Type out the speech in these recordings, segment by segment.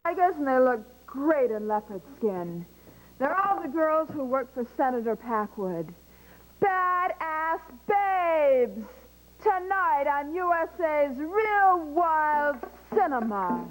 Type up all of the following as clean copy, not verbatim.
tigers, and they look great in leopard skin. They're all the girls who work for Senator Packwood. Badass babes! Tonight on USA's Real Wild Cinema.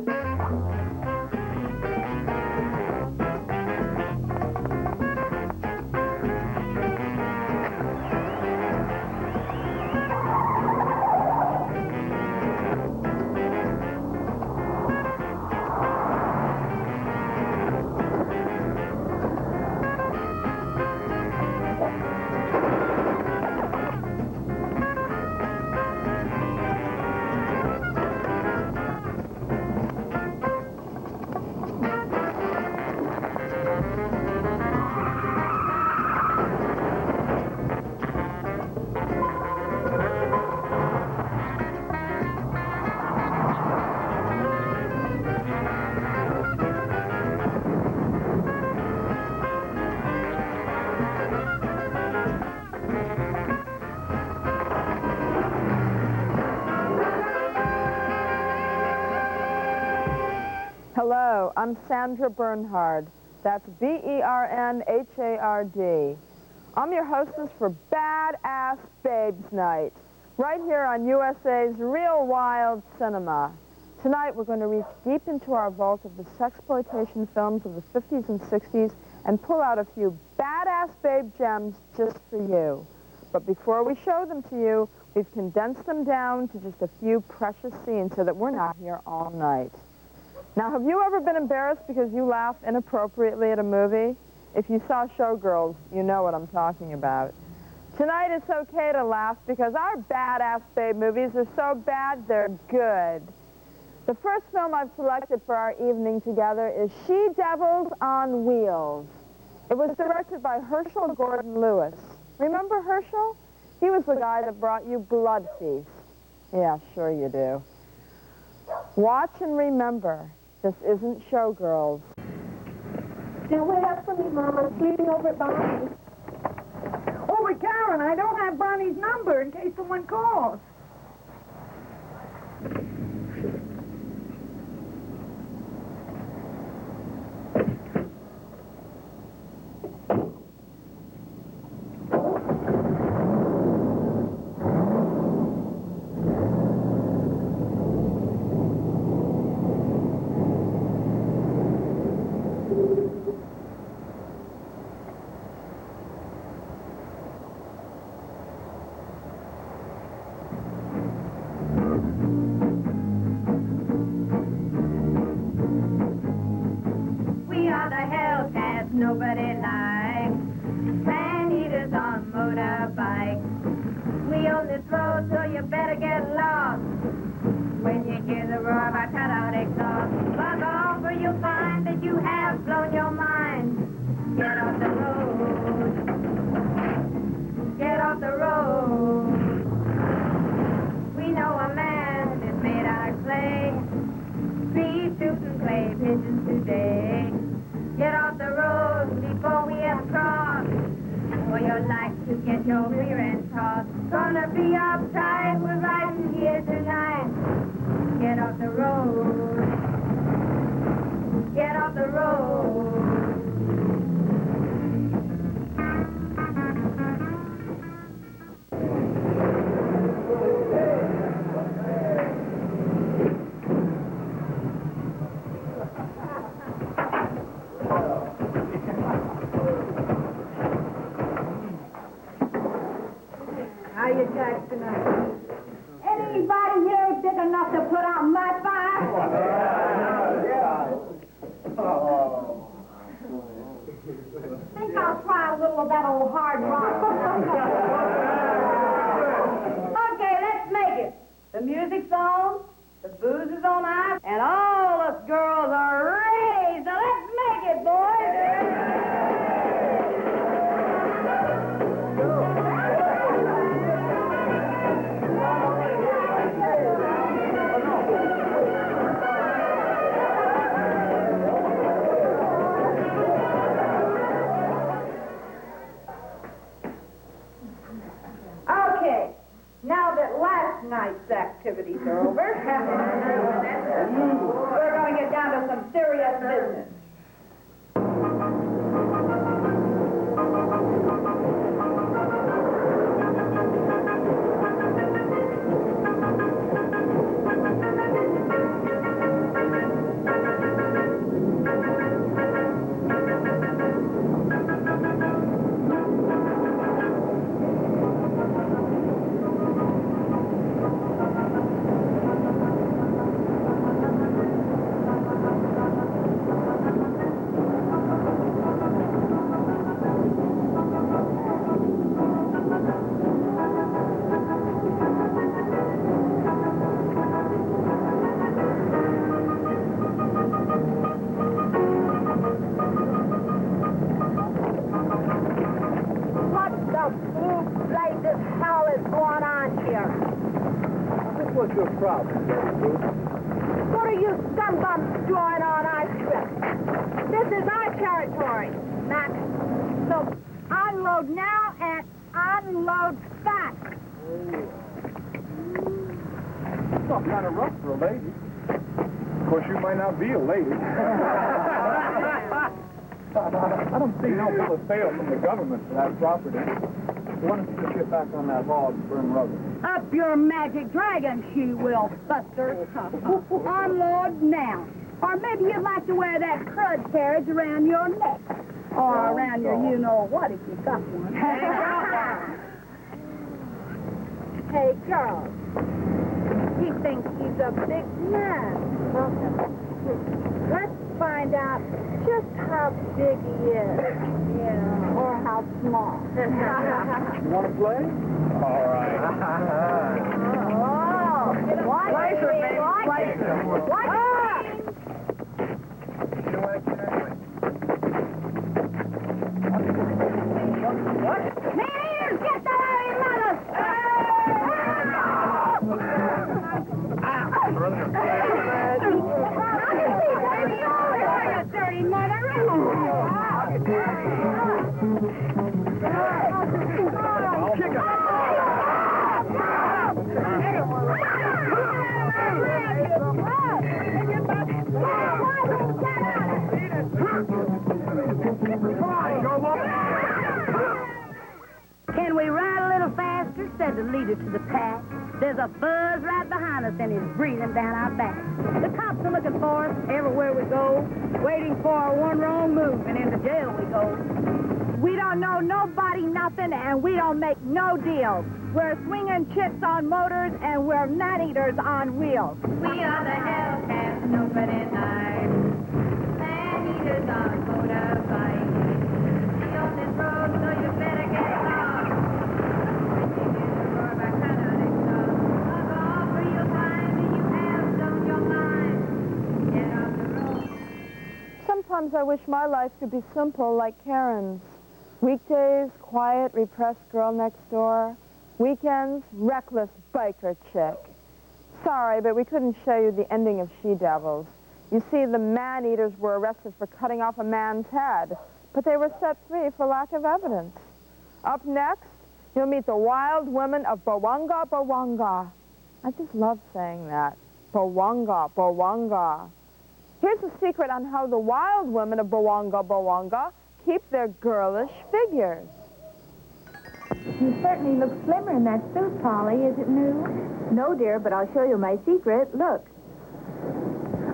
Hello, I'm Sandra Bernhard. That's B-E-R-N-H-A-R-D. I'm your hostess for Badass Babes Night, right here on USA's Real Wild Cinema. Tonight we're going to reach deep into our vault of the sexploitation films of the 50s and 60s and pull out a few badass babe gems just for you. But before we show them to you, we've condensed them down to just a few precious scenes so that we're not here all night. Now, have you ever been embarrassed because you laugh inappropriately at a movie? If you saw Showgirls, you know what I'm talking about. Tonight it's okay to laugh because our badass babe movies are so bad they're good. The first film I've selected for our evening together is She-Devils on Wheels. It was directed by Herschel Gordon Lewis. Remember Herschel? He was the guy that brought you Blood Feast. Yeah, sure you do. Watch and remember, this isn't Showgirls. Now, wait up for me, Mama. I'm sleeping over at Bonnie's. Oh, but Karen, I don't have Bonnie's number in case someone calls. Nobody likes man-eaters on motorbikes. We own this road, so you better get lost. When you hear the roar of our cutout exhaust, bug off or you'll find that you have blown your mind. Get off the road. Get off the road. We know a man is made out of clay. 3 shooting clay pigeons today. Get off the road before we have crossed, or you'll like to get your rear end tossed. Gonna be uptight, we're riding here tonight. Get off the road. Get off the road. Anybody here big enough to put out my fire? Think I'll try a little of that old hard rock. Okay, let's make it. The music's on, the booze is on ice, and all us girls are ready. So let's make it, boys. Night's activities are over. We're going to get down to some serious business. What's your problem, Betty Boo? What are you scum-bums doing on our strip? This is our territory, Max. So unload now and unload fast. It's all kind of rough for a lady. Of course, you might not be a lady. I don't see no bill of sale from the government for that property. Why don't you just get back on that hog and burn rubber? Up your magic dragon, she will, Buster. Unload now. Or maybe you'd like to wear that crud carriage around your neck. Or around your you-know-what if you got one. Hey, Charles. He thinks he's a big man. Let's find out just how big he is. Yeah. Or how small. You want to play? All right. Oh, Pleasure, baby. Pleasure. You know what I can anyway. Man-eaters, get that out of your mother! Dirty mother! Can we ride a little faster? Said the leader to the pack. There's a buzz right behind us and it's breathing down our back. The cops are looking for us everywhere we go, waiting for our one wrong move, and into jail we go. We don't know nobody nothing, and we don't make no deals. We're swinging chicks on motors, and we're man-eaters on wheels. We are the Hellcats, nobody night. Man-eaters on motorbike. Be on this road, so you better get lost. When you hear the roar of our cut-out exhaust, log off for your time, and you have on your mind. Get off the road. Sometimes I wish my life could be simple like Karen's. Weekdays, quiet, repressed girl next door. Weekends, reckless biker chick. Sorry, but we couldn't show you the ending of She-Devils. You see, the man-eaters were arrested for cutting off a man's head, but they were set free for lack of evidence. Up next, you'll meet the wild women of Bawanga, Bawanga. I just love saying that. Bawanga, Bawanga. Here's a secret on how the wild women of Bawanga, Bawanga keep their girlish figures. You certainly look slimmer in that suit, Polly. Is it new? No, dear, but I'll show you my secret. Look.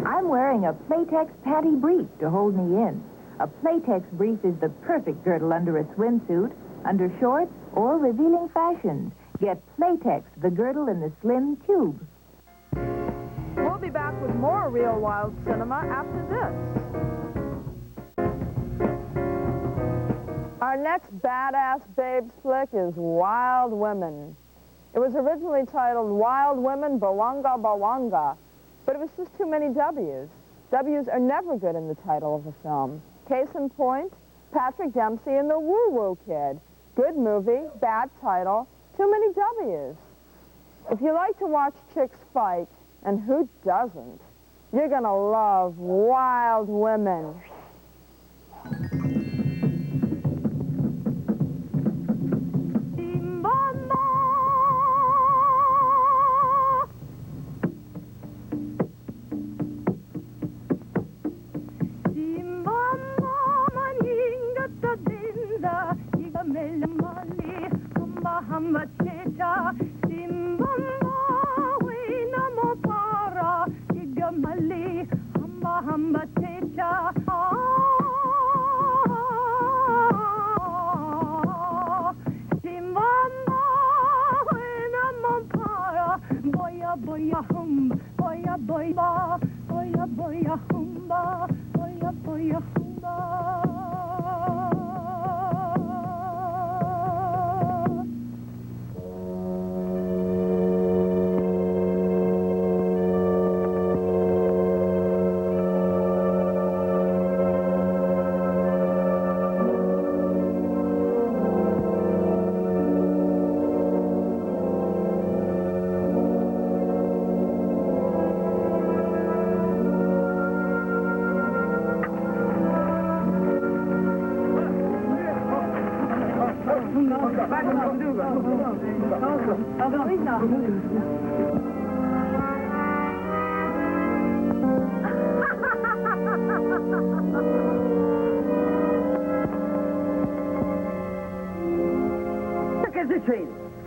I'm wearing a Playtex panty brief to hold me in. A Playtex brief is the perfect girdle under a swimsuit, under shorts, or revealing fashions. Get Playtex, the girdle in the slim tube. We'll be back with more Real Wild Cinema after this. Our next badass babes flick is Wild Women. It was originally titled Wild Women Bawanga Bawanga, but it was just too many W's. W's are never good in the title of a film. Case in point, Patrick Dempsey and the Woo Woo Kid. Good movie, bad title, too many W's. If you like to watch chicks fight, and who doesn't, you're gonna love Wild Women.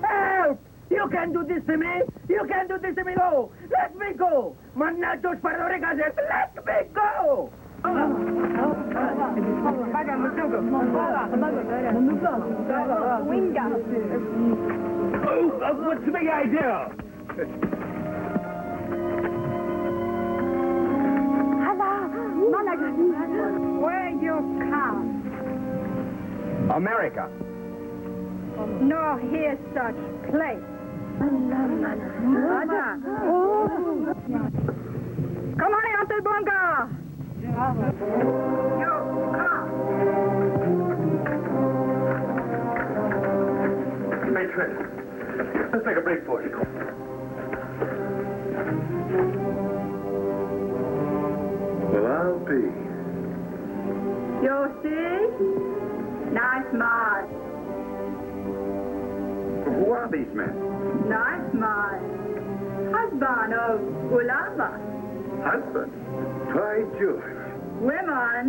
Help! You can't do this to me! You can't do this to me! No! Let me go! Manatos para orejas! Let me go! What's the big idea? Where you come? America. No, here's such place. Come on, Uncle Bunga. You come. Hey, Trent. Let's take a break for you. Well, I'll be. You see? Nice man. Who are these men? Nice man. Husband of Ulama. Husband. By George. Women,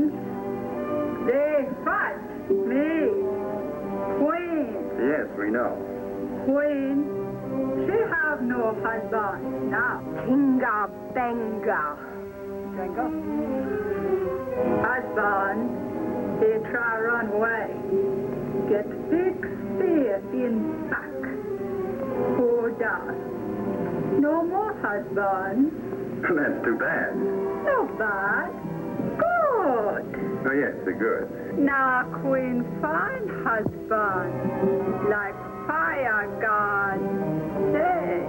they fight me. Queen. Yes, we know. Queen, she have no husband now. Kinga Benga. Benga? Husband, he try run away. Get big spear in back. Poor dog. No more husband. That's too bad. No bad. Good. Oh, yes, they're good. Now, Queen, fine husband, like fire god. Say.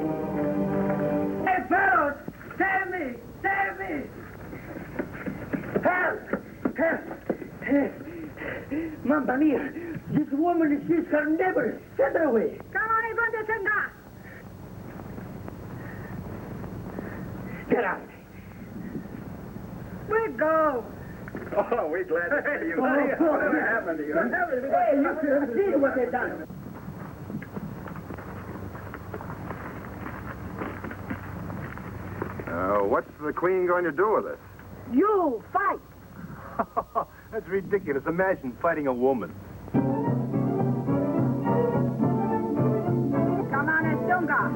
Hey, fellows! Save me! Save me! Help! Help! Mamma mia! This woman is carnivorous! Send her away! Come on, Ibanda. Get out! We go. Oh, we're glad to see you. What happened to you? Hey, you should have seen what they've done. What's the Queen going to do with us? You fight. That's ridiculous. Imagine fighting a woman. Come on, Estunga.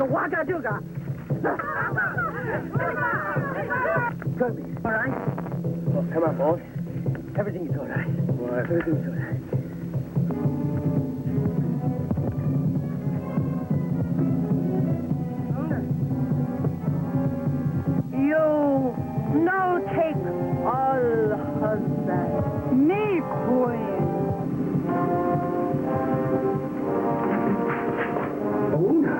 Wagaduga. Kirby, all right? Oh, come on, boy. Everything's all right. What? Everything's all right. You no take all husband. Me queen. Una.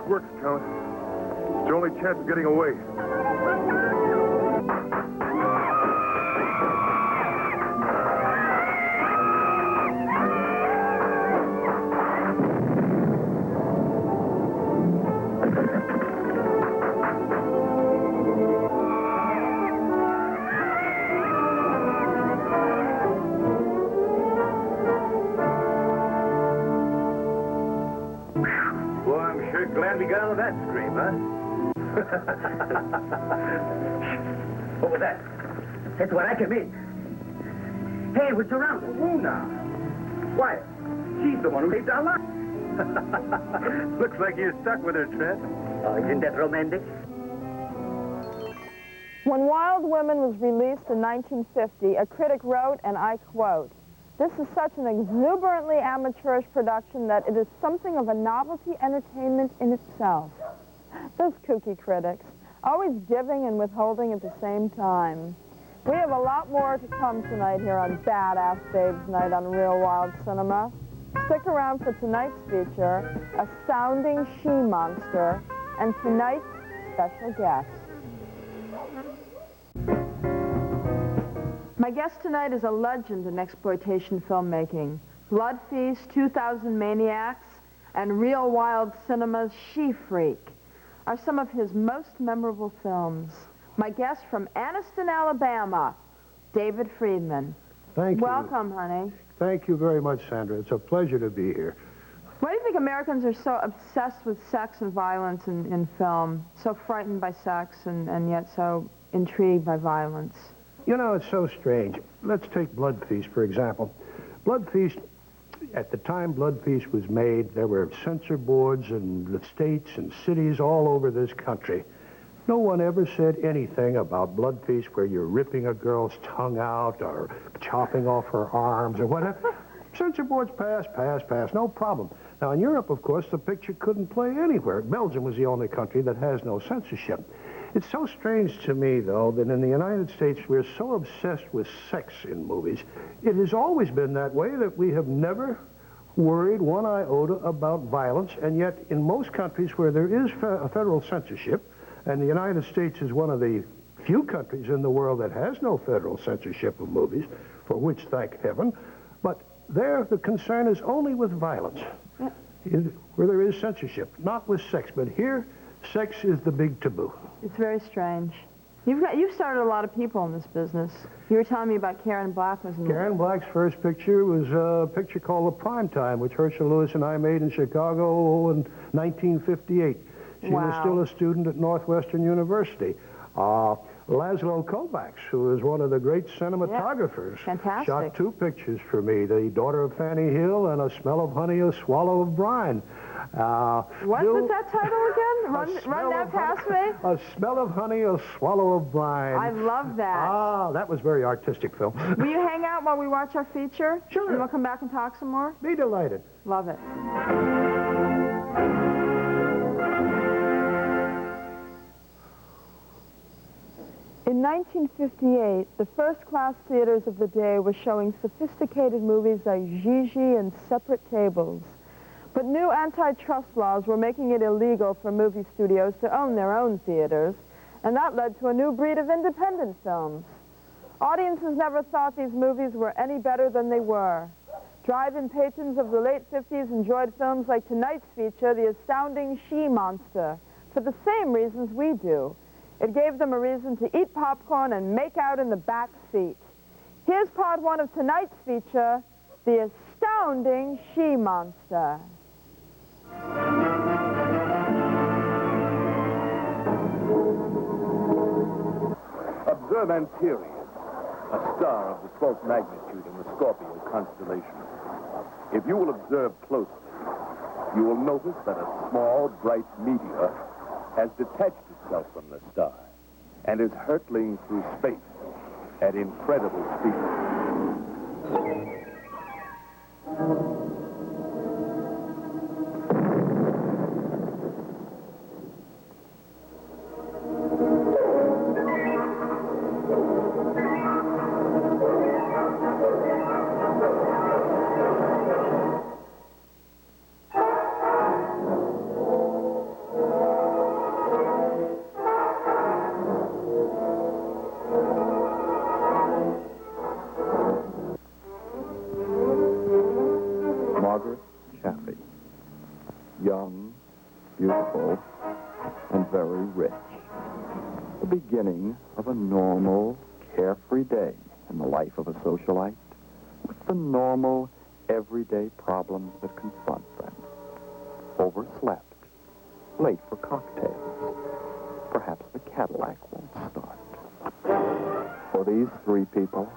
works, Count. It's your only chance of getting away. Glad we got out of that scrape, huh? What was that? That's what I come in. Hey, we're surrounded. Oh, now. Why? She's the one who saved our lives. Looks like you're stuck with her, Trent. Oh, isn't that romantic? When Wild Women was released in 1950, a critic wrote, and I quote, "This is such an exuberantly amateurish production that it is something of a novelty entertainment in itself." Those kooky critics, always giving and withholding at the same time. We have a lot more to come tonight here on Badass Babes Night on Real Wild Cinema. Stick around for tonight's feature, Astounding She-Monster, and tonight's special guest. My guest tonight is a legend in exploitation filmmaking. Blood Feast, 2000 Maniacs, and Real Wild Cinema's She-Freak are some of his most memorable films. My guest from Anniston, Alabama, David Friedman. Thank you. Welcome, honey. Thank you very much, Sandra. It's a pleasure to be here. Why do you think Americans are so obsessed with sex and violence in film? So frightened by sex and yet so intrigued by violence? You know, it's so strange. Let's take Blood Feast, for example. Blood Feast, at the time Blood Feast was made, there were censor boards in the states and cities all over this country. No one ever said anything about Blood Feast where you're ripping a girl's tongue out or chopping off her arms or whatever. Censor boards pass, no problem. Now, in Europe, of course, the picture couldn't play anywhere. Belgium was the only country that has no censorship. It's so strange to me, though, that in the United States we're so obsessed with sex in movies. It has always been that way, that we have never worried one iota about violence, and yet in most countries where there is a federal censorship, and the United States is one of the few countries in the world that has no federal censorship of movies, for which thank heaven, but there the concern is only with violence, where there is censorship, not with sex. But here, sex is the big taboo. It's very strange. You've started a lot of people in this business. You were telling me about Karen Black was in Karen Black's first picture was a picture called The Prime Time, which Herschel Lewis and I made in Chicago in 1958. She was still a student at Northwestern University. Laszlo Kovacs, who is one of the great cinematographers, shot two pictures for me, The Daughter of Fanny Hill and A Smell of Honey, A Swallow of Brine. What was that title again? Run that past me? A Smell of Honey, A Swallow of Brine. I love that. That was very artistic, Phil. Will you hang out while we watch our feature? Sure. And we'll come back and talk some more? Be delighted. Love it. In 1958, the first-class theaters of the day were showing sophisticated movies like Gigi and Separate Tables. But new antitrust laws were making it illegal for movie studios to own their own theaters, and that led to a new breed of independent films. Audiences never thought these movies were any better than they were. Drive-in patrons of the late 50s enjoyed films like tonight's feature, The Astounding She-Monster, for the same reasons we do. It gave them a reason to eat popcorn and make out in the back seat. Here's part one of tonight's feature, The Astounding She-Monster. Observe Antares, a star of the 12th magnitude in the Scorpio constellation. If you will observe closely, you will notice that a small, bright meteor has detached itself from the star and is hurtling through space at incredible speed. beginning of a normal, carefree day in the life of a socialite, with the normal, everyday problems that confront them. Overslept, late for cocktails. Perhaps the Cadillac won't start. For these three people,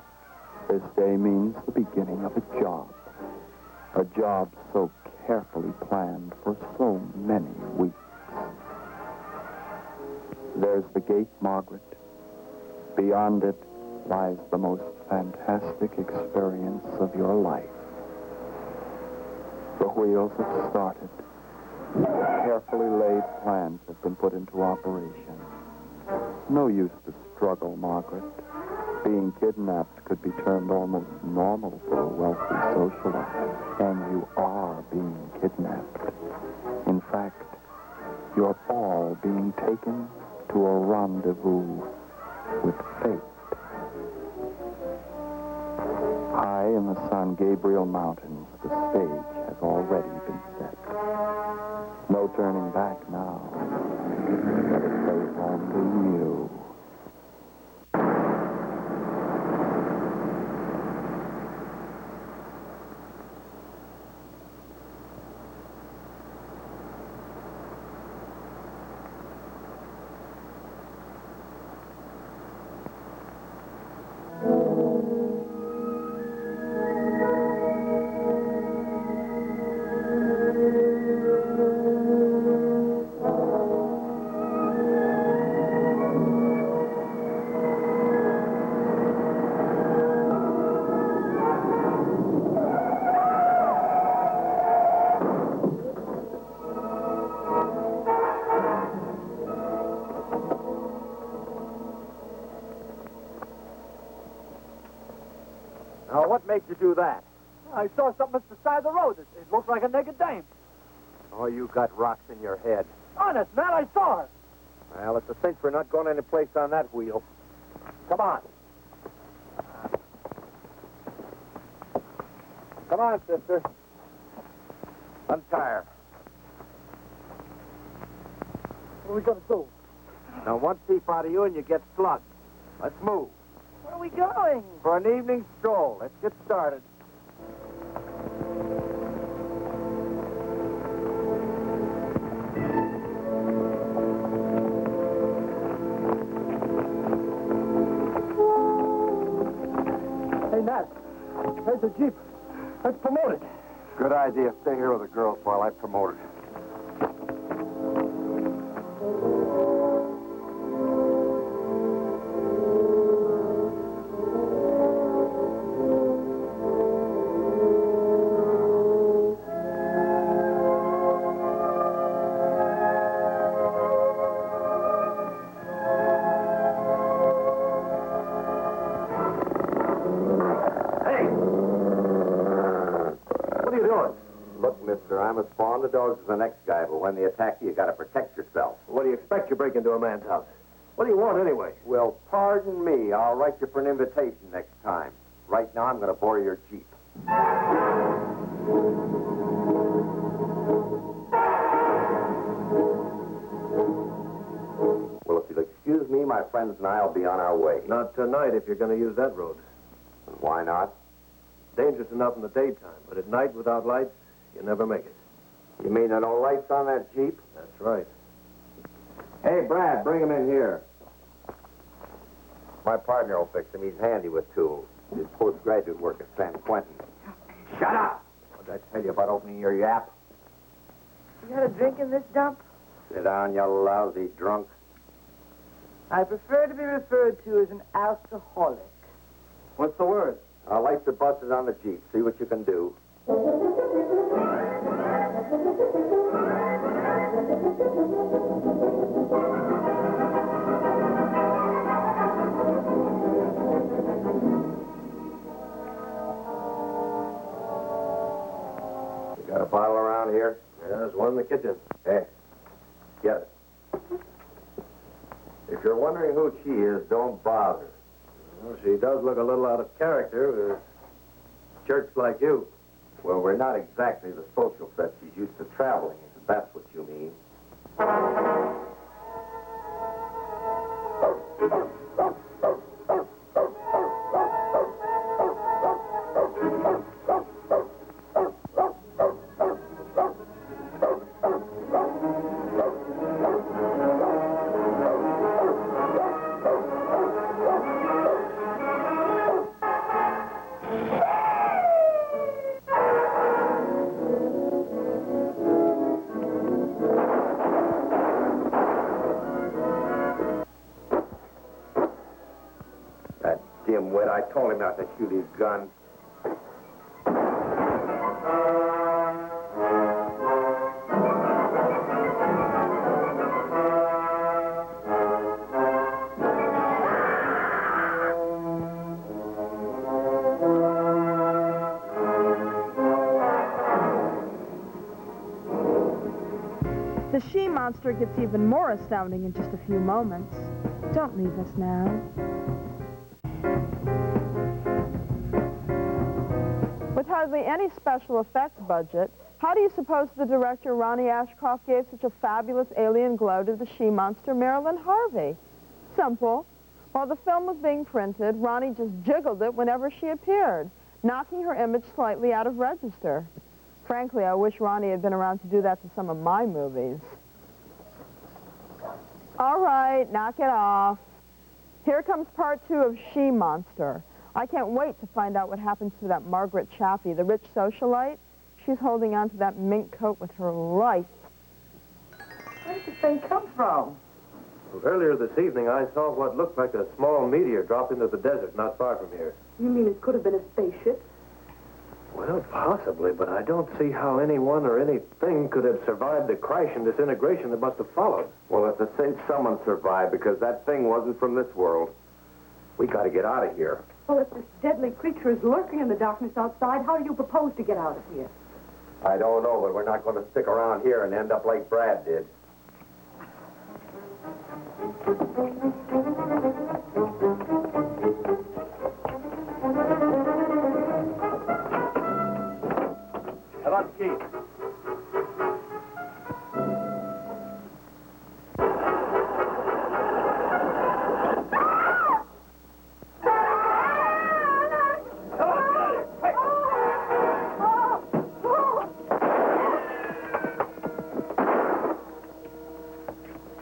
this day means the beginning of a job. A job so carefully planned for so many weeks. There's the gate, Margaret. Beyond it lies the most fantastic experience of your life. The wheels have started. Carefully laid plans have been put into operation. No use to struggle, Margaret. Being kidnapped could be termed almost normal for a wealthy socialite. And you are being kidnapped. In fact, you're all being taken to a rendezvous with fate. High in the San Gabriel Mountains, the stage has already been set. No turning back now. But it plays only you. Now, what made you do that? I saw something at the side of the road. It looked like a naked dame. Oh, you got rocks in your head. Honest, man, I saw her. Well, it's a cinch we're not going any place on that wheel. Come on. Come on, sister. Untie her. What are we going to do? Now, one peep out of you and you get slugged. Let's move. Where are we going? For an evening stroll. Let's get started. Hey, Nat. There's a Jeep. Let's promote it. Good idea. Stay here with the girls while I promote it. I'm as fond of dogs as the next guy, but when they attack you, you got to protect yourself. What do you expect you break into a man's house? What do you want anyway? Well, pardon me. I'll write you for an invitation next time. Right now, I'm going to borrow your Jeep. Well, if you'll excuse me, my friends and I will be on our way. Not tonight if you're going to use that road. And why not? Dangerous enough in the daytime, but at night without lights, you never make it. You mean there are no lights on that Jeep? That's right. Hey, Brad, bring him in here. My partner will fix him. He's handy with tools. His postgraduate work at San Quentin. Shut up! What did I tell you about opening your yap? You had a drink in this dump? Sit down, you lousy drunk. I prefer to be referred to as an alcoholic. What's the word? I'll light the buses on the Jeep. See what you can do. You got a bottle around here? Yeah, there's one in the kitchen. Hey, get it. If you're wondering who she is, don't bother. Well, she does look a little out of character with a church like you. Well, we're not exactly the social set she's used to traveling, if that's what you mean. Dimwit, I told him not to shoot his gun. The she-monster gets even more astounding in just a few moments. Don't leave us now. With hardly any special effects budget, how do you suppose the director, Ronnie Ashcroft, gave such a fabulous alien glow to the she-monster, Marilyn Harvey? Simple. While the film was being printed, Ronnie just jiggled it whenever she appeared, knocking her image slightly out of register. Frankly, I wish Ronnie had been around to do that to some of my movies. All right, knock it off. Here comes part 2 of She-Monster. I can't wait to find out what happens to that Margaret Chaffee, the rich socialite. She's holding on to that mink coat with her life. Where did this thing come from? Well, earlier this evening, I saw what looked like a small meteor drop into the desert not far from here. You mean it could have been a spaceship? Well, possibly, but I don't see how anyone or anything could have survived the crash and disintegration that must have followed. Well, it's a cinch someone survived because that thing wasn't from this world. We got to get out of here. Well, if this deadly creature is lurking in the darkness outside, how do you propose to get out of here? I don't know, but we're not going to stick around here and end up like Brad did. How about the key?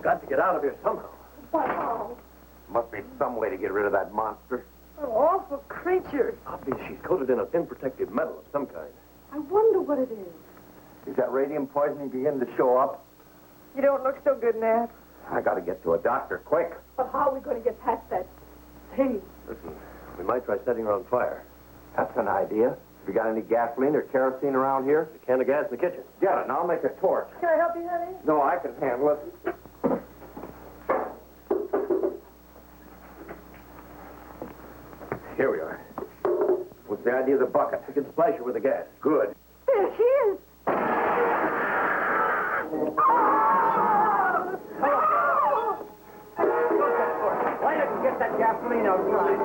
Got to get out of here somehow. Wow. Must be some way to get rid of that monster. An awful creature. Obviously, she's coated in a thin protective metal of some kind. I wonder what it is. Is that radium poisoning beginning to show up? You don't look so good, Nat. I got to get to a doctor quick. But how are we going to get past that thing? Listen, we might try setting her on fire. That's an idea. Have you got any gasoline or kerosene around here? A can of gas in the kitchen. Get it, and I'll make a torch. Can I help you, honey? No, I can handle it. Here we are. What's the idea of the bucket? We can splash her with the gas. Good. There she is. Why don't you get that gasoline outside?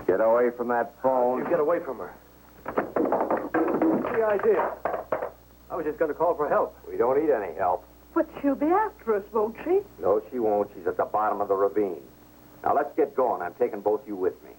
Get away from that phone. You get away from her. What's the idea? I was just going to call for help. We don't need any help. But she'll be after us, won't she? No, she won't. She's at the bottom of the ravine. Now, let's get going. I'm taking both you with me.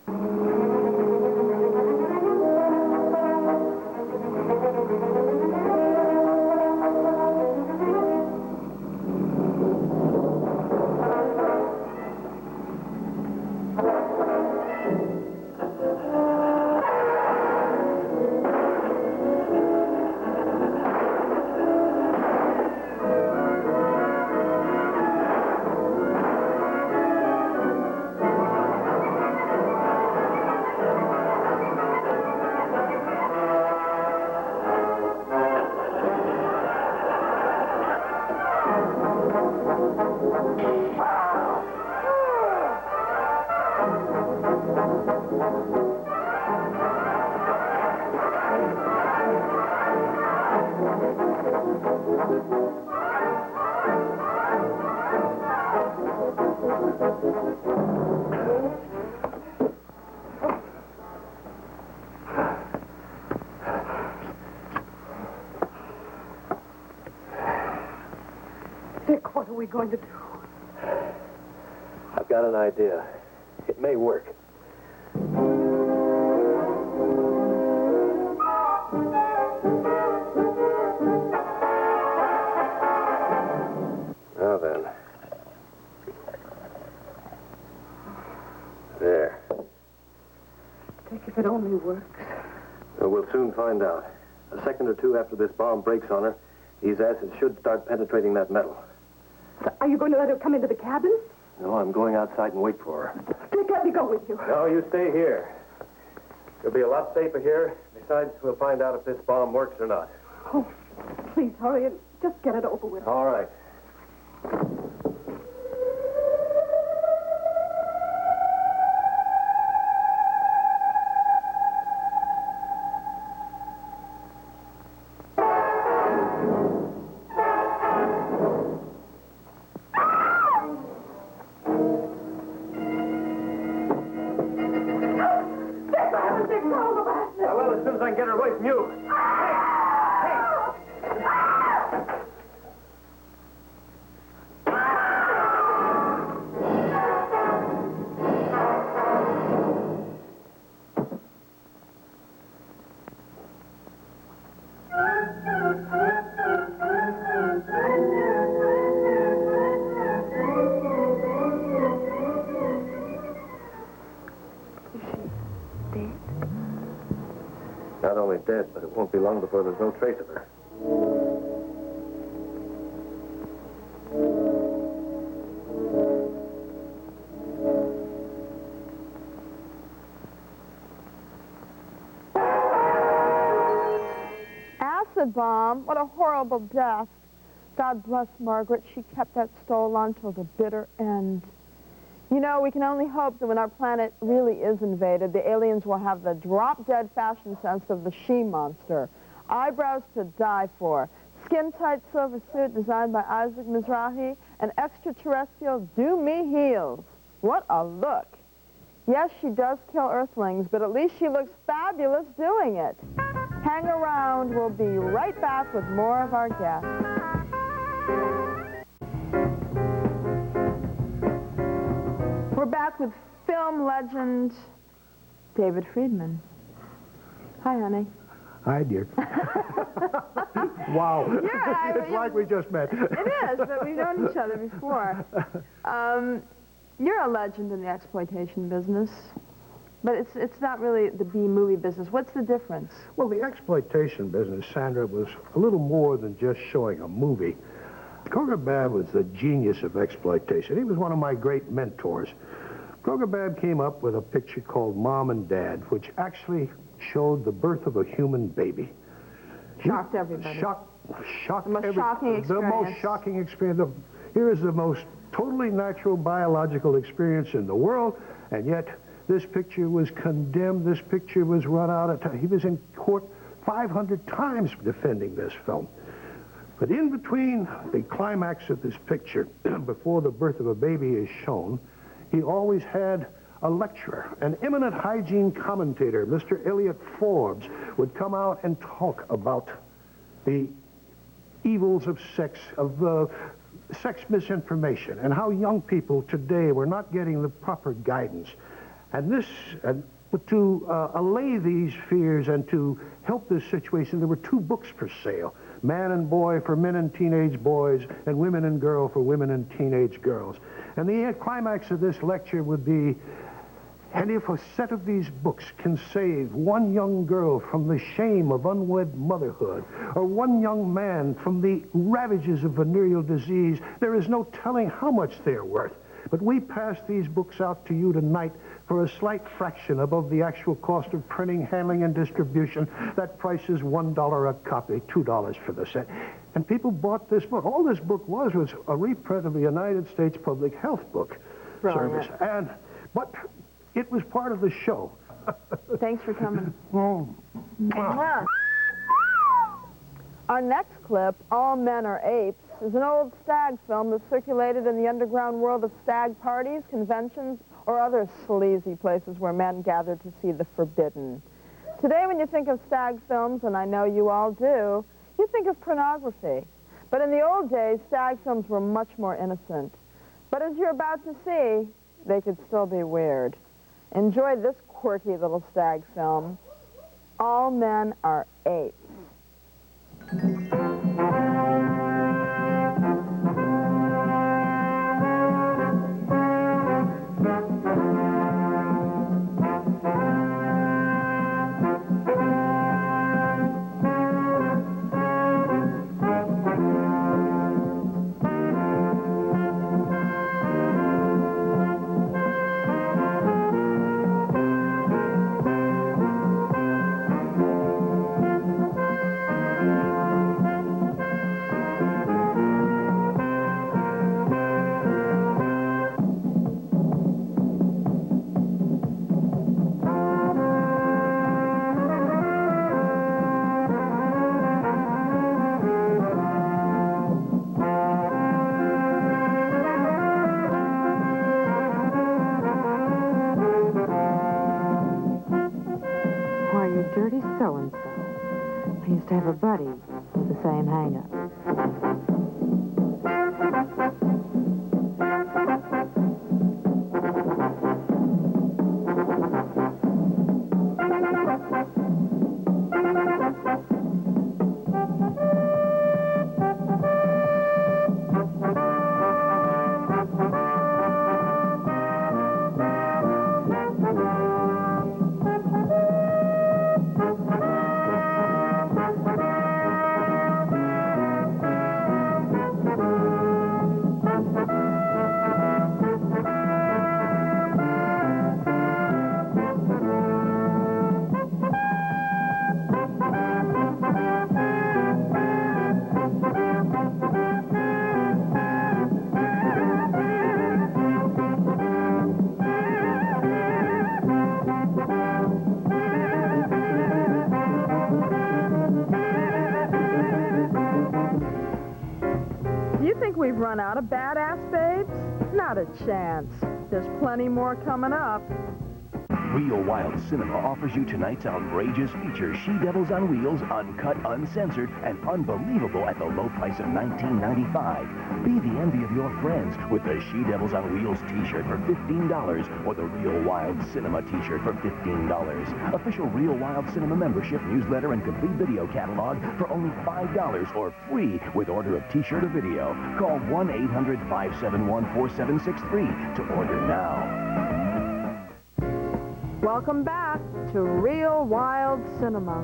Dick, what are we going to do? I've got an idea. It may work. Now then. There. Dick, if it only works. Well, we'll soon find out. A second or two after this bomb breaks on her, these acids should start penetrating that metal. So are you going to let her come into the cabin? No, I'm going outside and wait for her. Dick, let me go with you. No, you stay here. You'll be a lot safer here. Besides, we'll find out if this bomb works or not. Oh, please hurry and just get it over with. All right. Well, as soon as I can get her away from you. Not only dead, but it won't be long before there's no trace of her. Acid bomb? What a horrible death. God bless Margaret. She kept that stole on till the bitter end. You know, we can only hope that when our planet really is invaded, the aliens will have the drop-dead fashion sense of the she-monster. Eyebrows to die for. Skin-tight silver suit designed by Isaac Mizrahi, and extraterrestrial do-me heels. What a look. Yes, she does kill Earthlings, but at least she looks fabulous doing it. Hang around. We'll be right back with more of our guests. We're back with film legend David Friedman. Hi, honey. Hi, dear. Wow. It's like we just met. It is, but we've known each other before. You're a legend in the exploitation business, but it's not really the B-movie business. What's the difference? Well, the exploitation business, Sandra, was a little more than just showing a movie. Kogabab was the genius of exploitation. He was one of my great mentors. Kogabab came up with a picture called Mom and Dad, which actually showed the birth of a human baby. Shocked everybody. Shocked the most shocking experience. The most shocking experience. Here is the most totally natural biological experience in the world, and yet this picture was condemned. This picture was run out of time. He was in court 500 times defending this film. But in between the climax of this picture, before the birth of a baby is shown, he always had a lecturer, an eminent hygiene commentator, Mr. Elliot Forbes, would come out and talk about the evils of sex misinformation, and how young people today were not getting the proper guidance. And this, to allay these fears and to help this situation, there were 2 books for sale. Man and Boy for men and teenage boys, and Women and Girl for women and teenage girls. And the climax of this lecture would be, and if a set of these books can save one young girl from the shame of unwed motherhood, or one young man from the ravages of venereal disease, there is no telling how much they're worth. But we pass these books out to you tonight for a slight fraction above the actual cost of printing, handling, and distribution. That price is $1 a copy, $2 for the set. And people bought this book. All this book was a reprint of the United States Public Health Book Service. But it was part of the show. Thanks for coming. Mwah. Our next clip, All Men Are Apes, is an old stag film that circulated in the underground world of stag parties, conventions, or other sleazy places where men gathered to see the forbidden. Today, when you think of stag films, and I know you all do, you think of pornography. But in the old days, stag films were much more innocent. But as you're about to see, they could still be weird. Enjoy this quirky little stag film, All Men Are Apes. Dirty so-and-so. I used to have a buddy with the same hang-up. We've run out of badass babes? Not a chance. There's plenty more coming up. Real Wild Cinema offers you tonight's outrageous feature, She-Devils on Wheels, uncut, uncensored, and unbelievable at the low price of $19.95. Be the envy of your friends with the She-Devils on Wheels t-shirt for $15 or the Real Wild Cinema t-shirt for $15. Official Real Wild Cinema membership, newsletter, and complete video catalog for only $5 or free with order of t-shirt or video. Call 1-800-571-4763 to order now. Welcome back to Real Wild Cinema.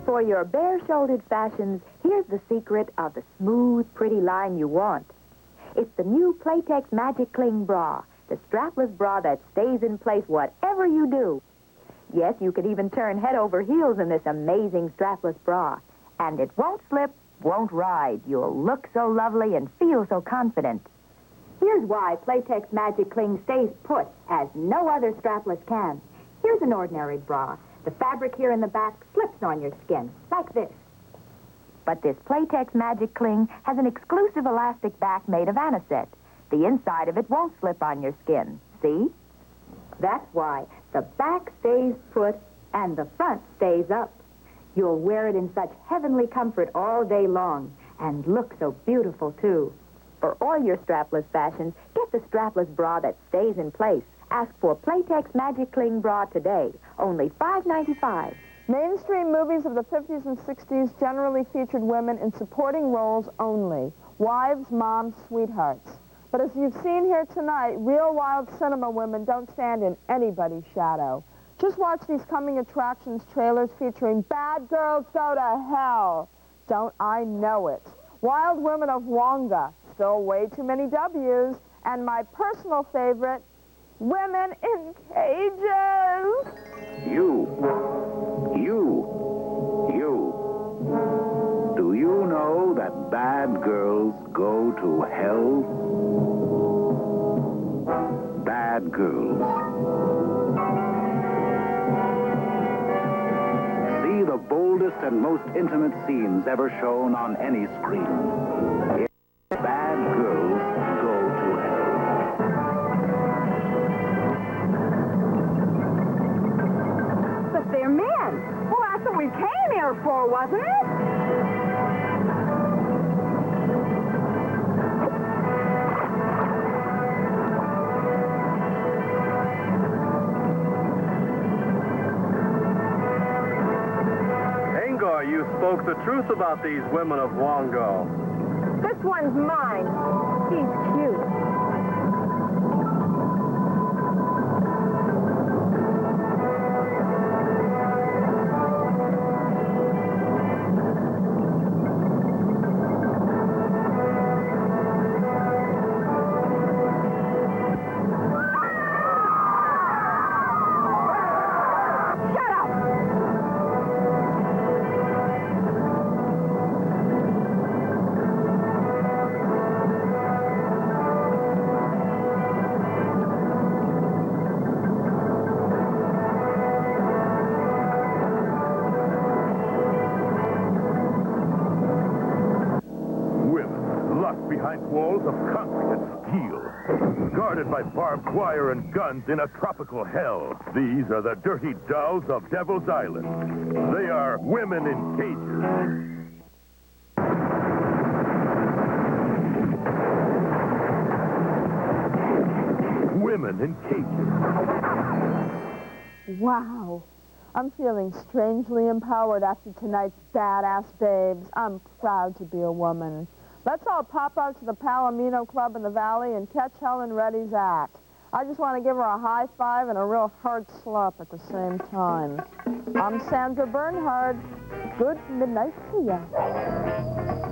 For your bare-shouldered fashions, here's the secret of the smooth, pretty line you want. It's the new Playtex Magic Cling Bra, the strapless bra that stays in place whatever you do. Yes, you can even turn head over heels in this amazing strapless bra. And it won't slip, won't ride. You'll look so lovely and feel so confident. Here's why Playtex Magic Cling stays put as no other strapless can. Here's an ordinary bra. The fabric here in the back slips on your skin, like this. But this Playtex Magic Cling has an exclusive elastic back made of anisette. The inside of it won't slip on your skin. See? That's why the back stays put and the front stays up. You'll wear it in such heavenly comfort all day long and look so beautiful, too. For all your strapless fashions, get the strapless bra that stays in place. Ask for Playtex Magic Cling Bra today, only $5.95. Mainstream movies of the 50s and 60s generally featured women in supporting roles only. Wives, moms, sweethearts. But as you've seen here tonight, real wild cinema women don't stand in anybody's shadow. Just watch these coming attractions trailers featuring Bad Girls Go to Hell. Don't I know it? Wild Women of Wonga, still way too many W's, and my personal favorite, Women in Cages. You. Do you know that bad girls go to hell? Bad girls. See the boldest and most intimate scenes ever shown on any screen. Bad girls go to hell. But they're men. Well, that's what we came here for, wasn't it? You spoke the truth about these women of Wongo. This one's mine. He's cute. Behind walls of concrete and steel, guarded by barbed wire and guns in a tropical hell. These are the dirty dolls of Devil's Island. They are women in cages. Women in cages. Wow. I'm feeling strangely empowered after tonight's badass babes. I'm proud to be a woman. Let's all pop out to the Palomino Club in the Valley and catch Helen Reddy's act. I just want to give her a high five and a real hard slap at the same time. I'm Sandra Bernhard. Good midnight to you.